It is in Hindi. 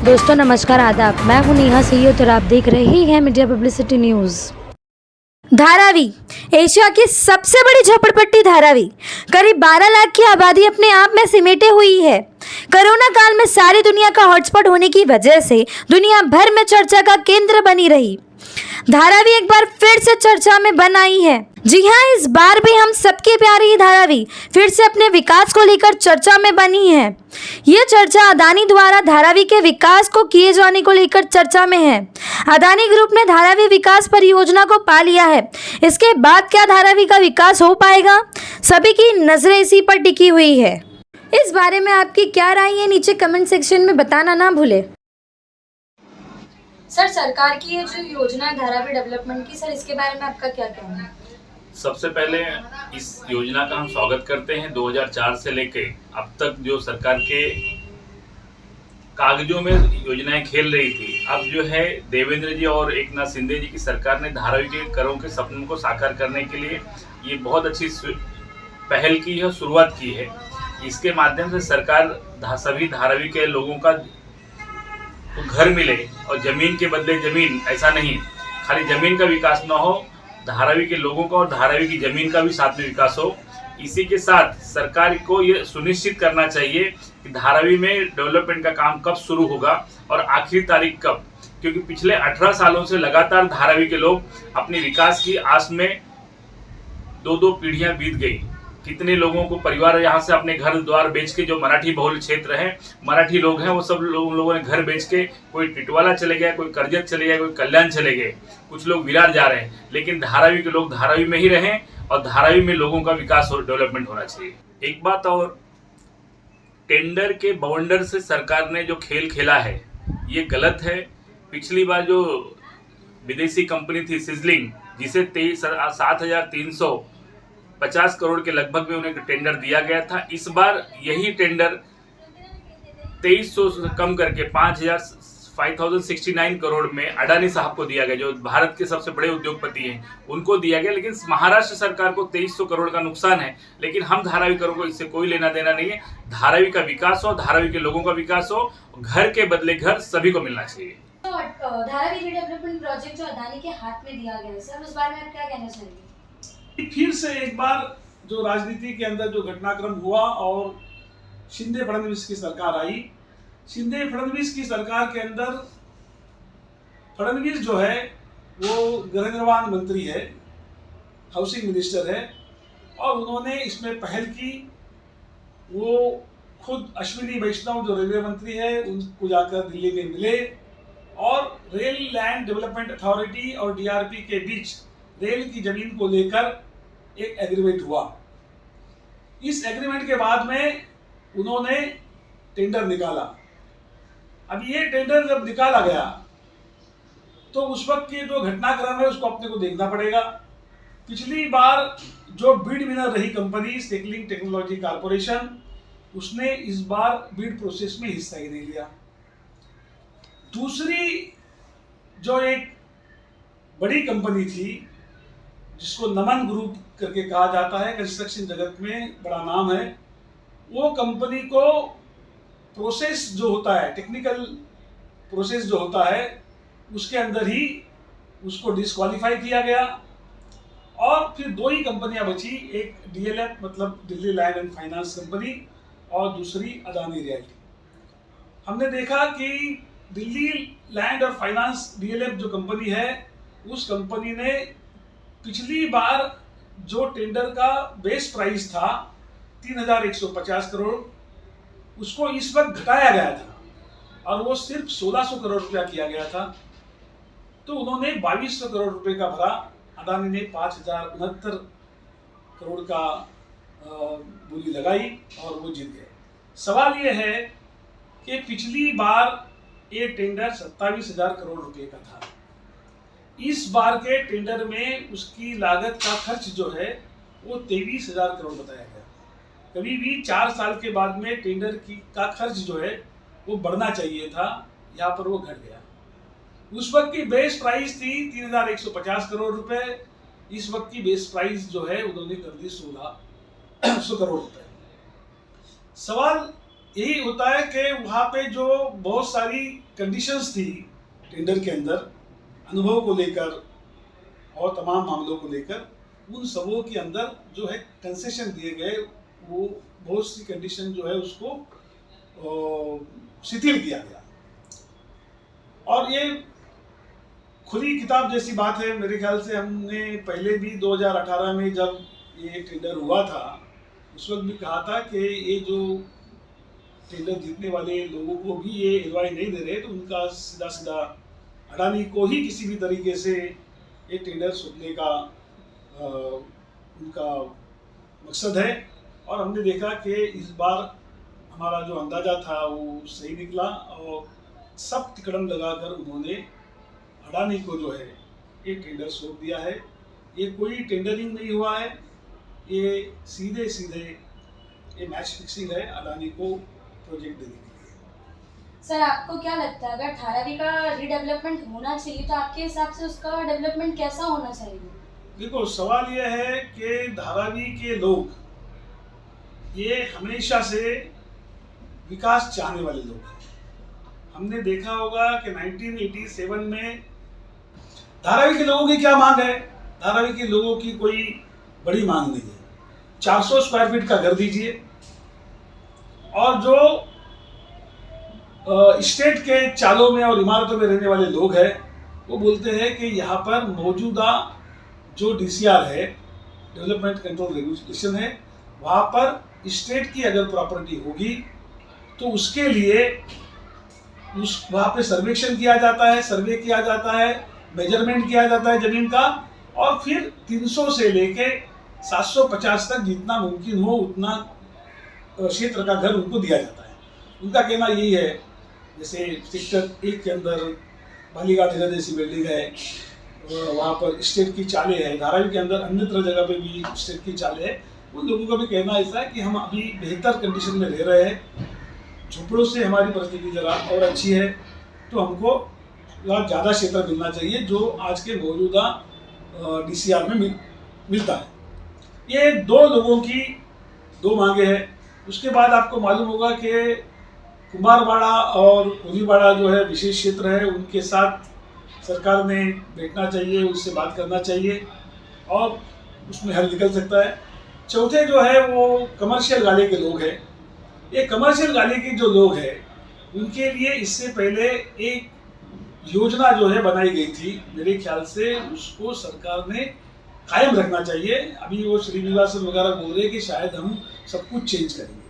दोस्तों नमस्कार आदाब, मैं हूं नेहा सैयद और आप देख रहे हैं media publicity news. Dharavi Asia की सबसे बड़ी झोपड़पट्टी धारावी करीब 12 लाख की आबादी अपने आप में सिमेटे हुई है। कोरोना काल में सारी दुनिया का हॉटस्पॉट होने की वजह से दुनिया भर में चर्चा का केंद्र बनी रही। धारावी एक बार फिर से चर्चा में बन आई है। जी हाँ, इस बार भी हम सबकी प्यारी धारावी फिर से अपने विकास को लेकर चर्चा में बनी है। ये चर्चा अदानी द्वारा धारावी के विकास को किए जाने को लेकर चर्चा में है। अदानी ग्रुप ने धारावी विकास परियोजना को पा लिया है। इसके बाद क्या धारावी का विकास हो पाएगा? सभी की नजरें इसी पर टिकी हुई है। इस बारे में आपकी क्या राय है, नीचे कमेंट सेक्शन में बताना ना भूले। सर, सरकार की ये जो योजना है धारावी डेवलपमेंट की, सर इसके बारे में आपका क्या कहना है? सबसे पहले इस योजना का हम स्वागत करते हैं। 2004 से लेके अब तक जो सरकार के कागजों में योजनाएं खेल रही थी, अब जो है देवेंद्र जी और एकनाथ शिंदे जी की सरकार ने धारावी के करों के सपनों को साकार करने के लिए ये बहुत अच्छी पहल की है, शुरुआत की है। इसके माध्यम से सरकार सभी धारावी के लोगों का तो घर मिले और जमीन के बदले जमीन, ऐसा नहीं खाली जमीन का विकास ना हो, धारावी के लोगों का और धारावी की जमीन का भी साथ में विकास हो। इसी के साथ सरकार को ये सुनिश्चित करना चाहिए कि धारावी में डेवलपमेंट का काम कब शुरू होगा और आखिरी तारीख कब, क्योंकि पिछले 18 सालों से लगातार धारावी के लोग अपने विकास की आस में 2-2 पीढ़ियां बीत गई। कितने लोगों को परिवार यहाँ से अपने घर द्वार बेच के, जो मराठी बहुल क्षेत्र है, मराठी लोग हैं, वो सब लोगों ने घर बेच के, कोई टिटवाला चले गया, कोई करजत चले गया, कोई कल्याण चले गए, कुछ लोग विरार जा रहे हैं। लेकिन धारावी के लोग धारावी में ही रहें और धारावी में लोगों का विकास और डेवलपमेंट होना चाहिए। एक बात और, टेंडर के बवंडर से सरकार ने जो खेल खेला है ये गलत है। पिछली बार जो विदेशी कंपनी थी सिजलिंग, जिसे 7,350 करोड़ के लगभग में उन्हें टेंडर दिया गया था, इस बार यही टेंडर 2300 से कम करके 5,069 करोड़ में अडानी साहब को दिया गया, जो भारत के सबसे बड़े उद्योगपति हैं, उनको दिया गया। लेकिन महाराष्ट्र सरकार को 2300 करोड़ का नुकसान है, लेकिन हम धारावी करों को इससे कोई लेना देना नहीं है। धारावी का विकास हो, धारावी के लोगों का विकास हो, घर के बदले घर सभी को मिलना चाहिए। तो धारावी डेवलपमेंट प्रोजेक्ट जो अदानी के हाथ में दिया गया है, सर उस बारे में आप क्या कहना चाहेंगे? फिर से एक बार जो राजनीति के अंदर जो घटनाक्रम हुआ और शिंदे फडणवीस की सरकार आई, शिंदे फडणवीस की सरकार के अंदर फडणवीस जो है वो गृह निर्माण मंत्री है, हाउसिंग मिनिस्टर है, और उन्होंने इसमें पहल की। वो खुद अश्विनी वैष्णव जो रेलवे मंत्री है उनको जाकर दिल्ली में मिले और रेल लैंड डेवलपमेंट अथॉरिटी और डीआरपी के बीच रेल की जमीन को लेकर एक एग्रीमेंट हुआ। इस एग्रीमेंट के बाद में उन्होंने टेंडर निकाला। अब ये टेंडर जब निकाला गया तो उस वक्त के जो घटनाक्रम है उसको अपने को देखना पड़ेगा। पिछली बार जो बिड विनर रही कंपनी सेकलिंग टेक्नोलॉजी कॉर्पोरेशन, उसने इस बार बिड प्रोसेस में हिस्सा ही नहीं लिया। दूसरी जो एक बड़ी कंपनी थी जिसको नमन ग्रुप करके कहा जाता है, कंस्ट्रक्शन जगत में बड़ा नाम है, वो कंपनी को प्रोसेस जो होता है, टेक्निकल प्रोसेस जो होता है, उसके अंदर ही उसको डिस्क्वालीफाई किया गया। और फिर 2 ही कंपनियां बची, एक डीएलएफ मतलब Delhi land and finance company और दूसरी अदानी रियल्टी। हमने देखा कि दिल्ली लैंड और फाइनेंस डीएलएफ जो कंपनी है, उस कंपनी ने पिछली बार जो टेंडर का बेस प्राइस था 3,150 करोड़, उसको इस वक्त घटाया गया था और वो सिर्फ 1,600 करोड़ रुपया किया गया था। तो उन्होंने 2,200 करोड़ रुपए का भरा, अदानी ने 5,069 करोड़ का बोली लगाई और वो जीत गए। सवाल ये है कि पिछली बार ये टेंडर 27,000 करोड़ रुपए का था। इस बार के टेंडर में उसकी लागत का खर्च जो है वो 23,000 करोड़ बताया गया। कभी भी 4 साल के बाद में टेंडर का खर्च जो है वो बढ़ना चाहिए था, यहाँ पर वो घट गया। उस वक्त की बेस प्राइस थी 3,150 करोड़ रुपए, इस वक्त की बेस प्राइस जो है उन्होंने कर दी 1,600 करोड़ रुपए। सवाल यही होता है कि वहाँ पे जो बहुत सारी कंडीशंस थी टेंडर के अंदर अनुभव को लेकर और तमाम मामलों को लेकर, उन सबों के अंदर जो है कंसेशन दिए गए, वो बहुत सी कंडीशन जो है उसको शिथिल किया गया। और ये खुली किताब जैसी बात है। मेरे ख्याल से हमने पहले भी 2018 में जब ये टेंडर हुआ था, उस वक्त भी कहा था कि ये जो टेंडर जीतने वाले लोगों को भी ये एलवाई नहीं दे रहे, तो उनका सीधा सीधा अडानी को ही किसी भी तरीके से ये टेंडर सौंपने का उनका मकसद है। और हमने देखा कि इस बार हमारा जो अंदाज़ा था वो सही निकला और सब तिकड़म लगाकर उन्होंने अडानी को जो है ये टेंडर सौंप दिया है। ये कोई टेंडरिंग नहीं हुआ है, ये सीधे सीधे ये मैच फिक्सिंग है अडानी को प्रोजेक्ट देने के लिए। सर, आपको क्या लगता है अगर धारावी का रीडेवलपमेंट होना चाहिए तो आपके हिसाब से उसका डेवलपमेंट कैसा होना चाहिए? देखो, सवाल यह है कि धारावी के लोग ये हमेशा से विकास चाहने वाले लोग हैं। हमने देखा होगा कि 1987 में धारावी के लोगों की क्या मांग है। धारावी के लोगों की कोई बड़ी मांग नहीं है। 400 स्क्वायर फीट का घर दीजिए, और जो स्टेट के चालों में और इमारतों में रहने वाले लोग हैं वो बोलते हैं कि यहाँ पर मौजूदा जो DCR है, डेवलपमेंट कंट्रोल रेगुलेशन है, वहाँ पर स्टेट की अगर प्रॉपर्टी होगी तो उसके लिए वहाँ पे सर्वेक्षण किया जाता है, सर्वे किया जाता है, मेजरमेंट किया जाता है ज़मीन का, और फिर 300 से लेके 750 तक जितना मुमकिन हो उतना क्षेत्र का घर उनको दिया जाता है। उनका कहना यही है, जैसे सेक्टर 1 के अंदर बालीघाट जैसी बिल्डिंग है, वहाँ पर स्टेट की चालें है, धारावी के अंदर अन्यत्र जगह पे भी स्टेट की चालें है। उन लोगों का भी कहना ऐसा है कि हम अभी बेहतर कंडीशन में रह रहे हैं, झोपड़ों से हमारी परिस्थिति जरा और अच्छी है, तो हमको ज़्यादा क्षेत्र मिलना चाहिए जो आज के मौजूदा DCR में मिलता है। ये दो लोगों की दो मांगे हैं। उसके बाद आपको मालूम होगा कि कुमारवाड़ा और कोलीवाड़ा जो है विशेष क्षेत्र है, उनके साथ सरकार ने बैठना चाहिए, उससे बात करना चाहिए और उसमें हल निकल सकता है। चौथे जो है वो कमर्शियल गाले के लोग हैं। ये कमर्शियल गाले के जो लोग हैं उनके लिए इससे पहले एक योजना जो है बनाई गई थी, मेरे ख्याल से उसको सरकार ने कायम रखना चाहिए। अभी वो श्रीनिवासन वगैरह बोल रहे हैं कि शायद हम सब कुछ चेंज करेंगे।